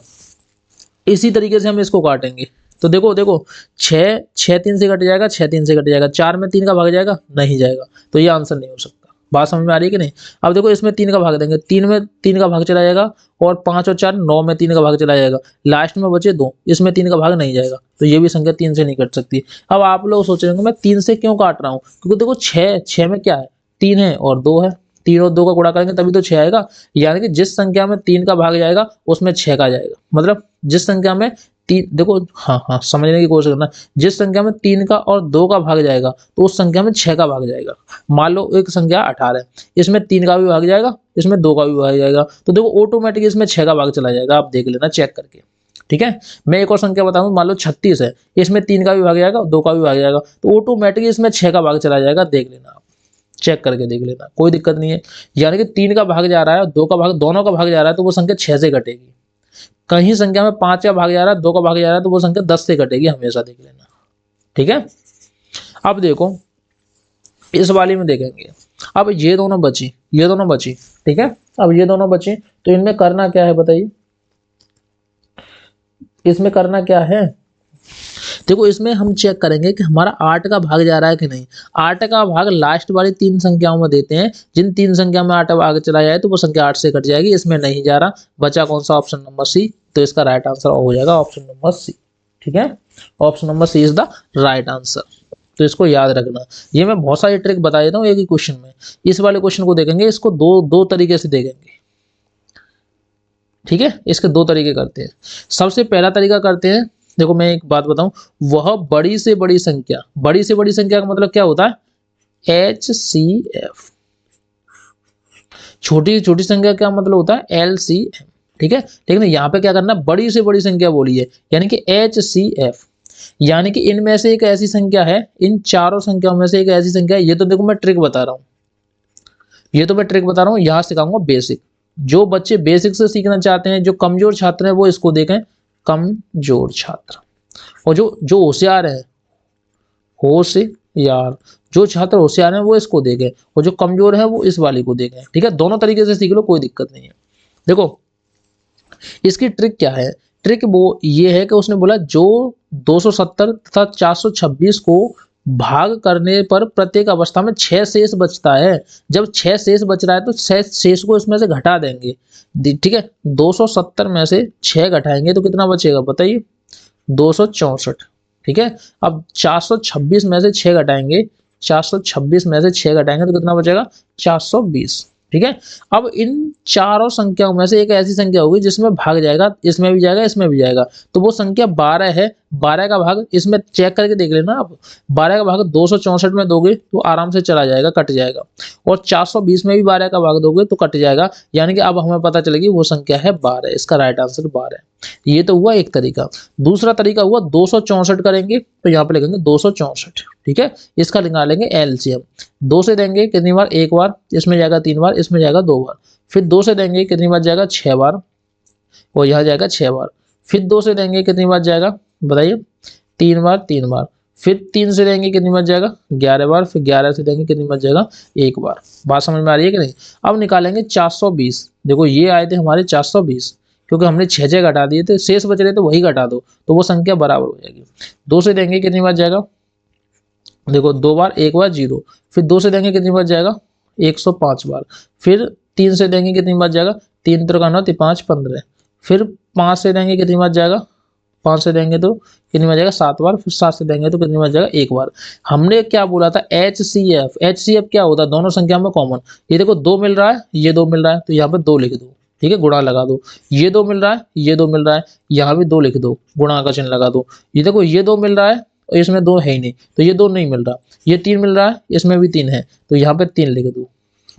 Speaker 1: इसी तरीके से हम इसको काटेंगे। तो देखो 6 3 से कट जाएगा, 6 3 से कट जाएगा, 4 में 3 का भाग जाएगा नहीं जाएगा, तो ये आंसर नहीं हो सकता। बात समझ में आ रही है कि नहीं। अब देखो इसमें 3 का भाग देंगे, 3 में 3 का भाग चला जाएगा, और 5 और 4 9 में 3 का भाग चला जाएगा, लास्ट में बचे 2, इसमें 3 का भाग नहीं जाएगा, तो ये भी संख्या 3 से नहीं कट सकती। अब आप लोग सोच रहे होंगे मैं 3 से क्यों काट रहा हूँ, क्योंकि देखो 6 में क्या है 3 है और 2 है, 3 और 2 का गुणा करेंगे तभी तो 6 आएगा। यानी कि जिस संख्या में 3 का भाग जाएगा उसमें 6 का जाएगा, मतलब जिस संख्या में 3, देखो हाँ समझने की कोशिश करना, जिस संख्या में 3 का और 2 का भाग जाएगा तो उस संख्या में 6 का भाग जाएगा। मान लो एक संख्या 18 है, इसमें 3 का भी भाग जाएगा, इसमें 2 का भी भाग जाएगा, तो देखो ऑटोमेटिक इसमें 6 का भाग चला जाएगा। आप देख लेना चेक करके, ठीक है। मैं एक और संख्या बताऊं, मान लो 36 है, इसमें 3 का भी भाग जाएगा, 2 का भी भाग जाएगा, तो ऑटोमेटिकली इसमें 6 का भाग चला जाएगा। देख लेना आप, चेक करके देख लेना, कोई दिक्कत नहीं है। यानी कि 3 का भाग जा रहा है, 2 का भाग, दोनों का भाग जा रहा है, तो वो संख्या 6 से घटेगी। कहीं संख्या में 5 का भाग जा रहा है, 2 का भाग जा रहा है, तो वो संख्या 10 से घटेगी, हमेशा देख लेना। ठीक है। अब देखो इस वाली में देखेंगे, अब ये दोनों बची, ये दोनों बची, ठीक है। अब ये दोनों बची, तो इनमें करना क्या है बताइए, इसमें करना क्या है। देखो इसमें हम चेक करेंगे कि हमारा 8 का भाग जा रहा है कि नहीं। 8 का भाग लास्ट वाली 3 संख्याओं में देते हैं, जिन 3 संख्या में 8 भाग चला जाए तो वो संख्या 8 से कट जाएगी, इसमें नहीं जा रहा। बचा कौन सा, ऑप्शन नंबर सी, तो इसका राइट आंसर हो जाएगा ऑप्शन नंबर सी। ठीक है, option number C is the right answer. तो इसको याद रखना। ये मैं बहुत सारी ट्रिक बता देता हूँ एक ही क्वेश्चन में। इस वाले क्वेश्चन को देखेंगे, इसको दो तरीके से देखेंगे। ठीक है, इसके 2 तरीके करते हैं। सबसे पहला तरीका करते हैं, देखो मैं एक बात बताऊं, वह बड़ी से बड़ी संख्या, बड़ी से बड़ी संख्या का मतलब क्या होता है, HCF। छोटी छोटी संख्या क्या मतलब होता है, LCM। ठीक है, लेकिन यहाँ पे क्या करना, बड़ी से बड़ी संख्या बोली है, यानी कि HCF। यानी कि इनमें से एक ऐसी संख्या है, इन चारों संख्याओं में से एक ऐसी संख्या है। ये तो देखो मैं ट्रिक बता रहा हूँ, ये तो मैं ट्रिक बता रहा हूँ, यहाँ सिखाऊंगा बेसिक। जो बच्चे बेसिक से सीखना चाहते हैं, जो कमजोर छात्र हैं, वो इसको देखें, कमजोर छात्र। और जो जो होशियार है, होशियार, जो छात्र होशियार है वो इसको देखें, और जो कमजोर है वो इस वाली को देखें। ठीक है, दोनों तरीके से सीख लो, कोई दिक्कत नहीं है। देखो इसकी ट्रिक क्या है, ट्रिक वो ये है कि उसने बोला जो 270 तथा 426 को भाग करने पर प्रत्येक अवस्था में 6 शेष बचता है। जब 6 शेष बच रहा है तो 6 शेष को इसमें से घटा देंगे। ठीक है, 270 में से 6 घटाएंगे तो कितना बचेगा बताइए, 264। ठीक है, अब 426 में से 6 घटाएंगे, 426 में से 6 घटाएंगे तो कितना बचेगा, 420। ठीक है, अब इन चारों संख्याओं में से एक ऐसी संख्या होगी जिसमें भाग जाएगा, इसमें भी जाएगा, इसमें भी जाएगा, तो वो संख्या 12 है। 12 का भाग इसमें चेक करके देख लेना आप, 12 का भाग 264 में दोगे तो आराम से चला जाएगा, कट जाएगा, और 420 में भी 12 का भाग दोगे तो कट जाएगा। यानी कि अब हमें पता चलेगी वो संख्या है 12, इसका राइट आंसर 12 है। ये तो हुआ एक तरीका। दूसरा तरीका हुआ 264 करेंगे, तो यहाँ पे लिखेंगे 264। ठीक है, इसका निकालेंगे एलसीएम। 2 से देंगे कितनी बार, एक बार, इसमें जाएगा 3 बार, इसमें जाएगा 2 बार, फिर 2 से देंगे कितनी बार जाएगा, 6 बार, और यहाँ जाएगा 6 बार, फिर 2 से देंगे कितनी बार जाएगा बताइए, 3 बार, 3 बार, फिर 3 से देंगे कितनी बार जाएगा, 11 बार, फिर 11 से देंगे कितनी बार जाएगा, 1 बार। बात समझ में आ रही है कि नहीं। अब निकालेंगे 420। देखो ये आए थे हमारे 420, क्योंकि हमने 6 घटा दिए थे, शेष बच रहे थे वही घटा दो, तो वो संख्या बराबर हो जाएगी। 2 से देंगे कितनी बार जाएगा, देखो 2 बार, 1 बार 0, फिर 2 से देंगे कितनी बार जाएगा, 105 बार, फिर 3 से देंगे कितनी बार जाएगा, 3 3 9 5 15, फिर 5 से देंगे कितनी बार जाएगा, 5 से देंगे तो कितनी बार जाएगा, 7 बार, फिर 7 से देंगे तो कितनी बार जाएगा, 1 बार। हमने क्या बोला था, HCF। HCF क्या होता है, दोनों संख्या में कॉमन। ये देखो 2 मिल रहा है, ये 2 मिल रहा है, तो यहाँ पे 2 लिख दो। ठीक है, गुणा लगा दो। ये 2 मिल रहा है, ये 2 मिल रहा है, यहाँ भी 2 लिख दो, गुणा का चिन्ह लगा दो। ये देखो ये 2 मिल रहा है और इसमें 2 है ही नहीं, तो ये 2 नहीं मिल रहा। ये 3 मिल रहा है, इसमें भी 3 है, तो यहाँ पे 3 लिख दो।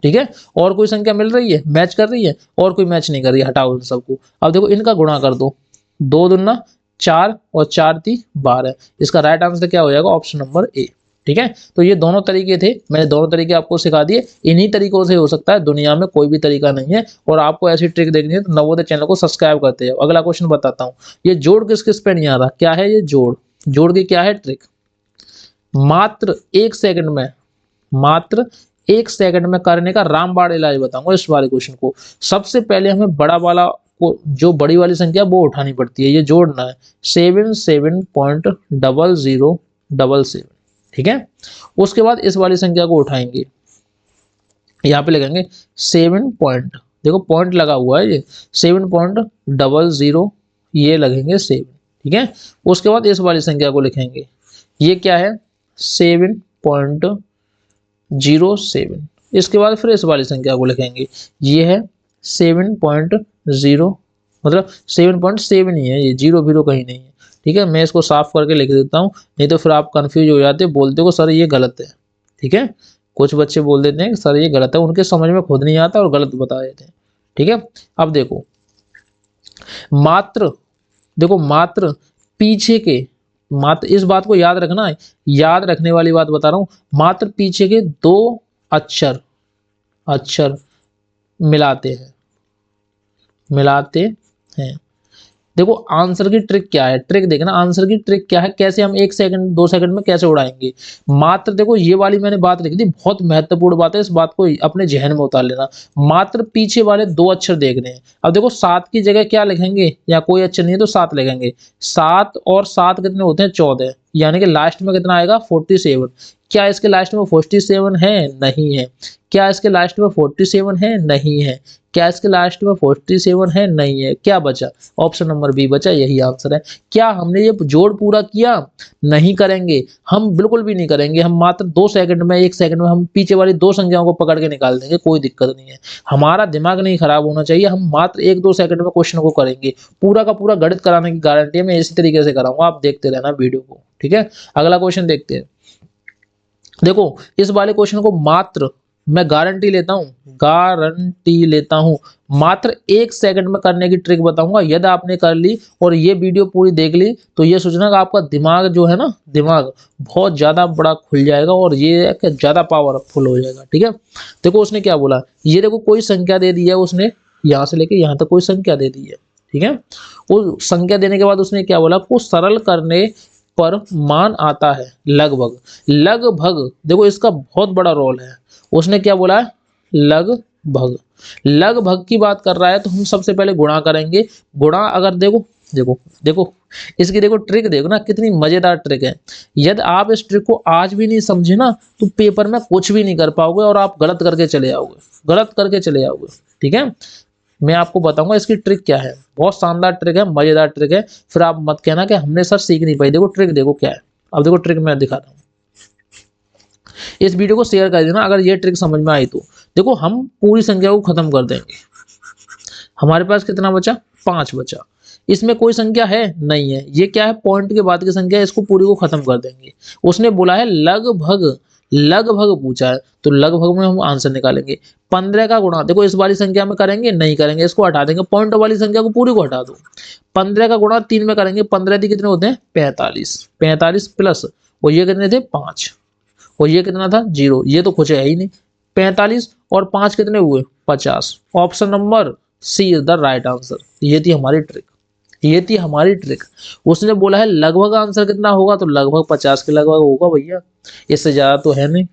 Speaker 1: ठीक है, और कोई संख्या मिल रही है, मैच कर रही है, और कोई मैच नहीं कर रही है, हटाओ इन सबको। अब देखो इनका गुणा कर दो, 2 दूना 4 और 4 3 12। इसका राइट आंसर क्या हो जाएगा, ऑप्शन नंबर ए। ठीक है, तो ये दोनों तरीके थे, मैंने दोनों तरीके आपको सिखा दिए। इन्हीं तरीकों से हो सकता है, दुनिया में कोई भी तरीका नहीं है। और आपको ऐसी ट्रिक देखनी है तो नवोदय चैनल को सब्सक्राइब करते हैं। अगला क्वेश्चन बताता हूँ, ये जोड़ किस किस पे नहीं आ रहा, क्या है ये जोड़, जोड़ की क्या है ट्रिक। मात्र 1 सेकंड में, मात्र 1 सेकंड में करने का रामबाण इलाज बताऊंगा इस वाले क्वेश्चन को। सबसे पहले हमें बड़ा वाला को, जो बड़ी वाली संख्या वो उठानी पड़ती है, ये जोड़ना है 77.0077। ठीक है, उसके बाद इस वाली संख्या को उठाएंगे, यहाँ पे लगाएंगे 7 पॉइंट, देखो पॉइंट लगा हुआ है, ये 7.00 ये लगेंगे 7। ठीक है, उसके बाद इस वाली संख्या को लिखेंगे, ये क्या है 7.07। इसके बाद फिर इस वाली संख्या को लिखेंगे, ये है 7.0, मतलब 7.7 ही है, ये 0 0 कहीं नहीं है। ठीक है, मैं इसको साफ करके लिख देता हूँ, नहीं तो फिर आप कंफ्यूज हो जाते, बोलते हो सर ये गलत है। ठीक है, कुछ बच्चे बोल देते हैं कि सर ये गलत है, उनके समझ में खुद नहीं आता और गलत बता देते हैं। ठीक है, अब देखो मात्र देखो मात्र पीछे के, मात्र इस बात को याद रखना है, याद रखने वाली बात बता रहा हूं, मात्र पीछे के दो अक्षर अक्षर मिलाते हैं, मिलाते हैं। देखो आंसर की ट्रिक क्या है, ट्रिक देखना, आंसर की ट्रिक क्या है, कैसे हम 1 सेकंड 2 सेकंड में कैसे उड़ाएंगे। मात्र देखो ये वाली मैंने बात लिखी थी, बहुत महत्वपूर्ण बात है, इस बात को अपने जहन में उतार लेना। मात्र पीछे वाले दो अक्षर देखने हैं। अब देखो 7 की जगह क्या लिखेंगे, या कोई अक्षर नहीं है तो 7 लिखेंगे। 7 और 7 कितने होते हैं, 14, यानी कि लास्ट में कितना आएगा 47। क्या इसके लास्ट में 47 है, नहीं है। क्या इसके लास्ट में 47 है, नहीं है। क्या इसके लास्ट में 47 है, नहीं है। क्या बचा, ऑप्शन नंबर बी बचा, यही आंसर है। क्या हमने ये जोड़ पूरा किया, नहीं करेंगे, हम बिल्कुल भी नहीं करेंगे। हम मात्र 2 सेकंड में 1 सेकंड में हम पीछे वाली दो संख्याओं को पकड़ के निकाल देंगे, कोई दिक्कत नहीं है। हमारा दिमाग नहीं खराब होना चाहिए, हम मात्र 1-2 सेकंड में क्वेश्चन को करेंगे। पूरा का पूरा गणित कराने की गारंटी है, मैं इसी तरीके से कराऊंगा, आप देखते रहना वीडियो को, ठीक है। अगला क्वेश्चन देखते हैं। देखो इस वाले क्वेश्चन को मात्र, मैं गारंटी लेता हूं, गारंटी लेता हूं, मात्र 1 सेकंड में करने की ट्रिक बताऊंगा। यदि आपने कर ली और ये वीडियो पूरी देख ली तो ये सोचना कि आपका दिमाग जो है ना, दिमाग बहुत ज्यादा बड़ा खुल जाएगा और ये ज्यादा पावरफुल हो जाएगा, ठीक है। देखो उसने क्या बोला, ये देखो कोई संख्या दे दी है उसने, यहां से लेके यहां तक कोई संख्या दे दी है, ठीक है। वो संख्या देने के बाद उसने क्या बोला, आपको सरल करने पर मान आता है लगभग, लगभग देखो इसका बहुत बड़ा रोल है। उसने क्या बोला है, लगभग, लगभग की बात कर रहा है तो हम सबसे पहले गुणा करेंगे। गुणा अगर देखो देखो देखो इसकी देखो ट्रिक देखो ना, कितनी मजेदार ट्रिक है। यदि आप इस ट्रिक को आज भी नहीं समझे ना तो पेपर में कुछ भी नहीं कर पाओगे और आप गलत करके चले आओगे, गलत करके चले आओगे, ठीक है। मैं आपको बताऊंगा इसकी ट्रिक क्या है, बहुत शानदार ट्रिक है, मजेदार ट्रिक है। फिर आप मत कहना कि हमने सर सीख नहीं पाई। देखो ट्रिक देखो क्या है। अब देखो ट्रिक मैं दिखा रहा हूँ, इस वीडियो को शेयर कर देना अगर ये ट्रिक समझ में आई तो। देखो हम पूरी संख्या को खत्म कर देंगे, हमारे पास कितना बचा, 5 बचा। इसमें कोई संख्या है, नहीं है, ये क्या है, पॉइंट के बाद की संख्या है, इसको पूरी को खत्म कर देंगे। उसने बोला है लगभग, लगभग पूछा है तो लगभग में हम आंसर निकालेंगे। 15 का गुणा देखो इस वाली संख्या में करेंगे, नहीं करेंगे, इसको हटा देंगे, पॉइंट वाली संख्या को पूरी को हटा दो। 15 का गुणा 3 में करेंगे, 15 थी कितने होते हैं 45, 45 प्लस और ये कितने थे 5 और ये कितना था 0, ये तो कुछ है ही नहीं। 45 और 5 कितने हुए 50। Option number C is the right answer. ये थी हमारी ट्रिक, ये थी हमारी ट्रिक। उसने बोला है लगभग आंसर कितना होगा तो लगभग 50 के लगभग होगा भैया, इससे ज्यादा तो है नहीं।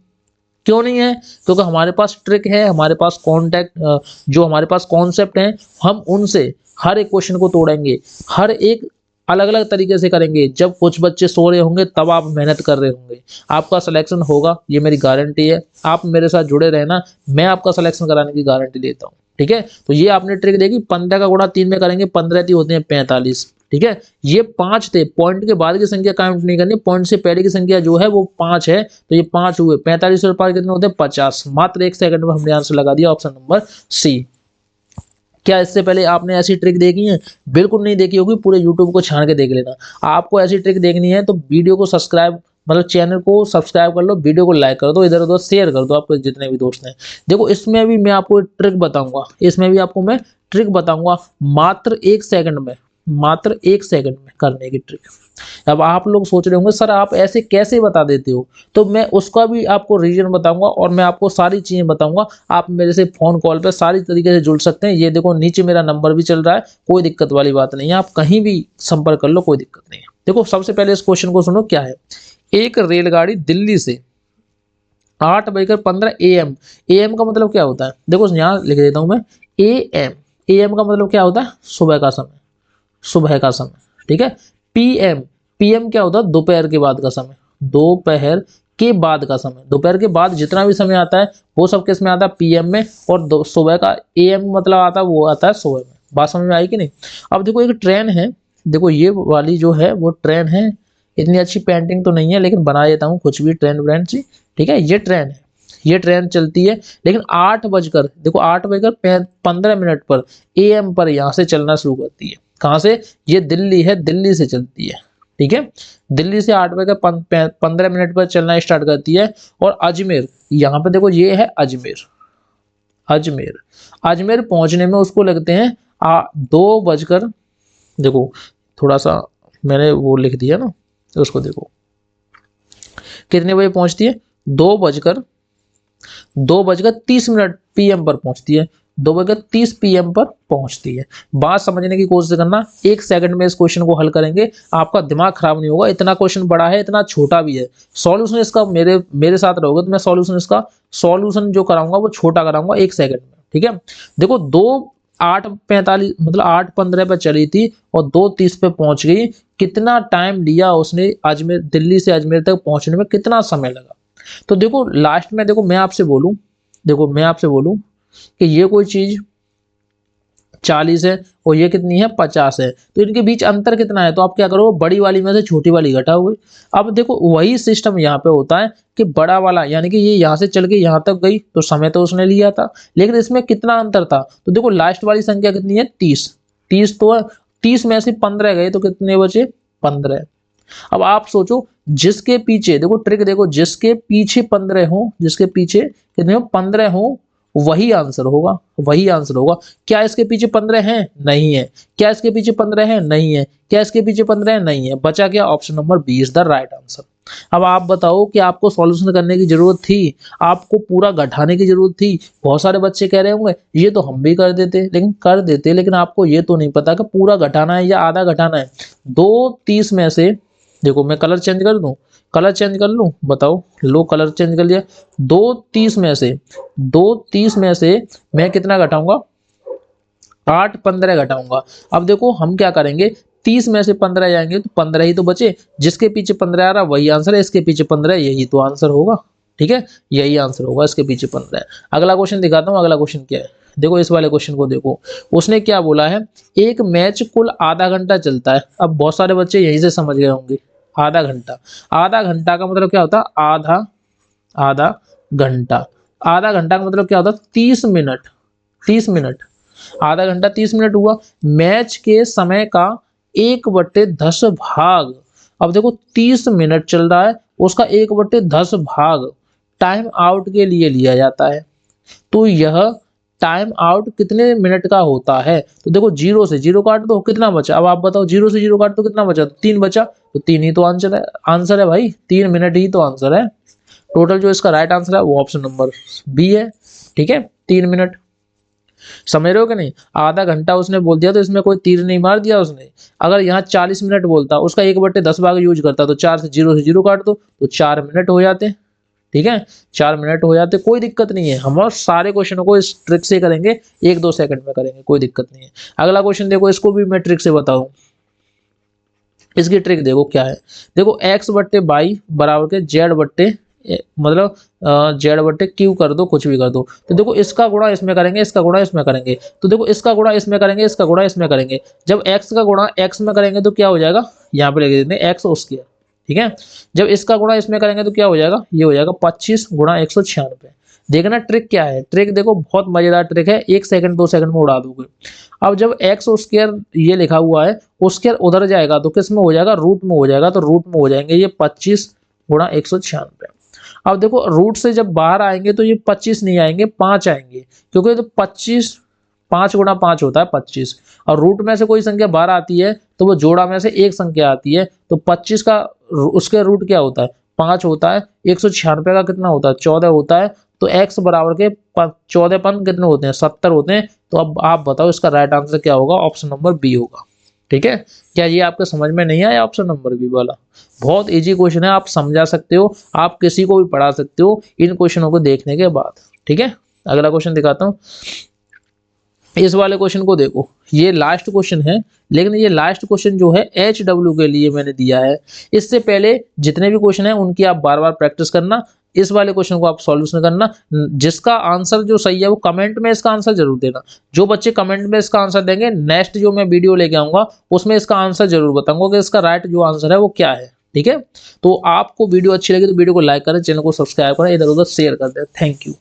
Speaker 1: क्यों नहीं है, क्योंकि हमारे पास ट्रिक है, हमारे पास कॉन्टेक्ट, जो हमारे पास कॉन्सेप्ट है, हम उनसे हर एक क्वेश्चन को तोड़ेंगे, हर एक अलग अलग तरीके से करेंगे। जब कुछ बच्चे सो रहे होंगे तब आप मेहनत कर रहे होंगे, आपका सिलेक्शन होगा, ये मेरी गारंटी है। आप मेरे साथ जुड़े रहना, मैं आपका सिलेक्शन कराने की गारंटी लेता हूँ, ठीक है। तो ये आपने ट्रिक देखी, 15 का गुणा 3 में करेंगे, 15 होते हैं 45, ठीक है। ये 5 थे, पॉइंट के बाद की संख्या काउंट नहीं करनी, पॉइंट से पहले की संख्या जो है वो 5 है, तो ये 5 हुए। 45 और 5 कितने होते हैं 50। मात्र 1 सेकंड में हमने आंसर लगा दिया, ऑप्शन नंबर सी। क्या इससे पहले आपने ऐसी ट्रिक देखी है, बिल्कुल नहीं देखी होगी, पूरे यूट्यूब को छान के देख लेना। आपको ऐसी ट्रिक देखनी है तो वीडियो को सब्सक्राइब, मतलब चैनल को सब्सक्राइब कर लो, वीडियो को लाइक कर दो, इधर उधर शेयर कर दो आपके जितने भी दोस्त हैं। देखो इसमें भी मैं आपको ट्रिक बताऊंगा, इसमें भी आपको मैं ट्रिक बताऊंगा, मात्र 1 सेकंड में, मात्र 1 सेकंड में करने की ट्रिक। अब आप लोग सोच रहे होंगे सर आप ऐसे कैसे बता देते हो, तो मैं उसका भी आपको रीजन बताऊंगा और मैं आपको सारी चीजें बताऊंगा। आप मेरे से फोन कॉल पे सारी तरीके से जुड़ सकते हैं। ये देखो नीचे मेरा नंबर भी चल रहा है, कोई दिक्कत वाली बात नहीं है, आप कहीं भी संपर्क कर लो, कोई दिक्कत नहीं है। देखो सबसे पहले इस क्वेश्चन को सुनो, क्या है, एक रेलगाड़ी दिल्ली से 8:15 AM, AM का मतलब क्या होता है, देखो यहाँ लिख देता हूं मैं, AM, AM का मतलब क्या होता है, सुबह का समय, सुबह का समय, ठीक है। PM, PM क्या होता है, दोपहर के बाद का समय, दोपहर के बाद का समय, दोपहर के बाद जितना भी समय आता है वो सब किस में आता है, PM में। और सुबह का AM मतलब आता है, वो आता है सुबह में। बात समझ में आई कि नहीं। अब देखो एक ट्रेन है, देखो ये वाली जो है वो ट्रेन है, इतनी अच्छी पेंटिंग तो नहीं है लेकिन बना देता हूँ कुछ भी, ट्रेन ब्रांड सी, ठीक है। ये ट्रेन है, ये ट्रेन चलती है, लेकिन 8 बजकर, देखो 8:15 पर AM पर यहाँ से चलना शुरू करती है। कहाँ से, ये दिल्ली है, दिल्ली से चलती है, ठीक है। दिल्ली से 8:15 पर चलना स्टार्ट करती है। और अजमेर, यहाँ पे देखो ये है अजमेर, अजमेर, अजमेर पहुंचने में उसको लगते हैं 2 बजकर, देखो थोड़ा सा मैंने वो लिख दिया ना, तो उसको देखो कितने बजे पहुंचती है, 2:30 PM पर पहुंचती है, 2:30 PM पर पहुंचती है। बात समझने की कोशिश करना, 1 सेकंड में इस क्वेश्चन को हल करेंगे, आपका दिमाग खराब नहीं होगा। इतना क्वेश्चन बड़ा है, इतना छोटा भी है। सॉल्यूशन इसका मेरे मेरे साथ रहोगे तो मैं सॉल्यूशन जो कराऊंगा वो छोटा कराऊंगा 1 सेकंड में, ठीक है। देखो 2:08:45 मतलब 8:15 पे चली थी और 2:30 पे पहुंच गई। कितना टाइम लिया उसने, अजमेर दिल्ली से अजमेर तक पहुंचने में कितना समय लगा। तो देखो लास्ट में देखो मैं आपसे बोलूं कि ये कोई चीज 40 है और ये कितनी है 50 है, तो इनके बीच अंतर कितना है, तो आप क्या करोगे, बड़ी वाली में से छोटी वाली घटाओगे। अब देखो वही सिस्टम यहाँ पे होता है कि बड़ा वाला यानी कि ये यहाँ से चल के यहाँ तक गई तो समय तो उसने लिया था, लेकिन इसमें कितना अंतर था, तो देखो लास्ट वाली संख्या कितनी है 30, 30 तो 30 में से 15 गए तो कितने बचे 15। अब आप सोचो जिसके पीछे देखो ट्रिक देखो, जिसके पीछे 15 हो, जिसके पीछे कितने हो 15 हो, वही आंसर होगा। क्या इसके पीछे 15 हैं, नहीं है। क्या इसके पीछे 15 हैं, नहीं है। क्या इसके पीछे 15 हैं, नहीं है। बचा क्या, option number B is the right answer. अब आप बताओ कि आपको सॉल्यूशन करने की जरूरत थी, आपको पूरा घटाने की जरूरत थी। बहुत सारे बच्चे कह रहे होंगे ये तो हम भी कर देते, लेकिन आपको ये तो नहीं पता कि पूरा घटाना है या आधा घटाना है। 2:30 में से देखो मैं कलर चेंज कर लूं, बताओ, लो कलर चेंज कर लिया। 2:30 में से मैं कितना घटाऊंगा, 8:15 घटाऊंगा। अब देखो हम क्या करेंगे, 30 में से 15 जाएंगे तो 15 ही तो बचे, जिसके पीछे 15 आ रहा वही आंसर है, इसके पीछे 15 यही तो आंसर होगा, ठीक है, यही आंसर होगा, इसके पीछे 15 है। अगला क्वेश्चन दिखाता हूँ, अगला क्वेश्चन क्या है, देखो इस वाले क्वेश्चन को देखो। उसने क्या बोला है, एक मैच कुल आधा घंटा चलता है। अब बहुत सारे बच्चे यहीं से समझ गए होंगे, आधा घंटा का मतलब क्या होता है, आधा घंटा आधा घंटा का मतलब क्या होता है 30 मिनट। आधा घंटा 30 मिनट हुआ। मैच के समय का 1/10 भाग, अब देखो 30 मिनट चल रहा है, उसका 1/10 भाग टाइम आउट के लिए लिया जाता है। तो यह टाइम आउट कितने मिनट का होता है, तो देखो 0 से 0 काट दो, कितना बचा, अब आप बताओ 0 से 0 काट दो कितना बचा, 3 बचा, तो 3 ही तो आंसर है भाई, 3 मिनट ही तो आंसर है। टोटल जो इसका राइट आंसर है वो ऑप्शन नंबर बी है, ठीक है, 3 मिनट। समझ रहे हो कि नहीं, आधा घंटा उसने बोल दिया तो इसमें कोई तीर नहीं मार दिया उसने। अगर यहाँ 40 मिनट बोलता, उसका 1/10 भाग यूज करता, तो 4 से 0 से 0 काट दो तो 4 मिनट हो जाते, ठीक है, 4 मिनट हो जाते, कोई दिक्कत नहीं है। हम और सारे क्वेश्चनों को इस ट्रिक से करेंगे, 1-2 सेकंड में करेंगे, कोई दिक्कत नहीं है। अगला क्वेश्चन देखो, इसको भी मैं ट्रिक से बताऊं, इसकी ट्रिक देखो क्या है। देखो x/y बराबर के मतलब z/q कर दो, कुछ भी कर दो, तो देखो इसका गुणा इसमें करेंगे, इसका गुणा इसमें करेंगे, तो देखो इसका गुणा इसमें करेंगे, इसका गुणा इसमें करेंगे। जब x का गुणा x में करेंगे तो क्या हो जाएगा, यहाँ पे लिख देते हैं x स्क्वायर, ठीक है। जब इसका गुणा इसमें करेंगे तो क्या हो जाएगा, ये हो जाएगा 25 गुणा 196। देखना ट्रिक क्या है, ट्रिक देखो बहुत मजेदार ट्रिक है, 1 सेकंड 2 सेकंड में उड़ा दोगे। अब जब एक्स स्क्वायर ये लिखा हुआ है, स्क्वायर उधर जाएगा तो किस में हो जाएगा, रूट में हो जाएगा, तो रूट में हो जाएंगे ये 25 गुणा 196। अब देखो रूट से जब बाहर आएंगे तो ये 25 नहीं आएंगे, 5 आएंगे, क्योंकि तो 25 5 गुणा 5 होता है 25, और रूट में से कोई संख्या बाहर आती है तो वो जोड़ा में से एक संख्या आती है, तो 25 का उसके रूट क्या होता है 5 होता है, 196 का कितना होता है 14 होता है, तो x बराबर के 14 पन कितने होते हैं 70 होते हैं। तो अब आप बताओ इसका राइट आंसर क्या होगा, ऑप्शन नंबर बी होगा, ठीक है। क्या ये आपके समझ में नहीं आया ऑप्शन नंबर बी वाला, बहुत इजी क्वेश्चन है, आप समझा सकते हो, आप किसी को भी पढ़ा सकते हो इन क्वेश्चनों को देखने के बाद, ठीक है। अगला क्वेश्चन दिखाता हूँ, इस वाले क्वेश्चन को देखो, ये लास्ट क्वेश्चन है, लेकिन ये लास्ट क्वेश्चन जो है HW के लिए मैंने दिया है। इससे पहले जितने भी क्वेश्चन है उनकी आप बार बार प्रैक्टिस करना, इस वाले क्वेश्चन को आप सॉल्यूशन करना, जिसका आंसर जो सही है वो कमेंट में इसका आंसर जरूर देना। जो बच्चे कमेंट में इसका आंसर देंगे, नेक्स्ट जो मैं वीडियो लेके आऊंगा उसमें इसका आंसर जरूर बताऊंगा कि इसका राइट जो आंसर है वो क्या है, ठीक है। तो आपको वीडियो अच्छी लगी तो वीडियो को लाइक करें, चैनल को सब्सक्राइब करें, इधर उधर शेयर कर दें। Thank you.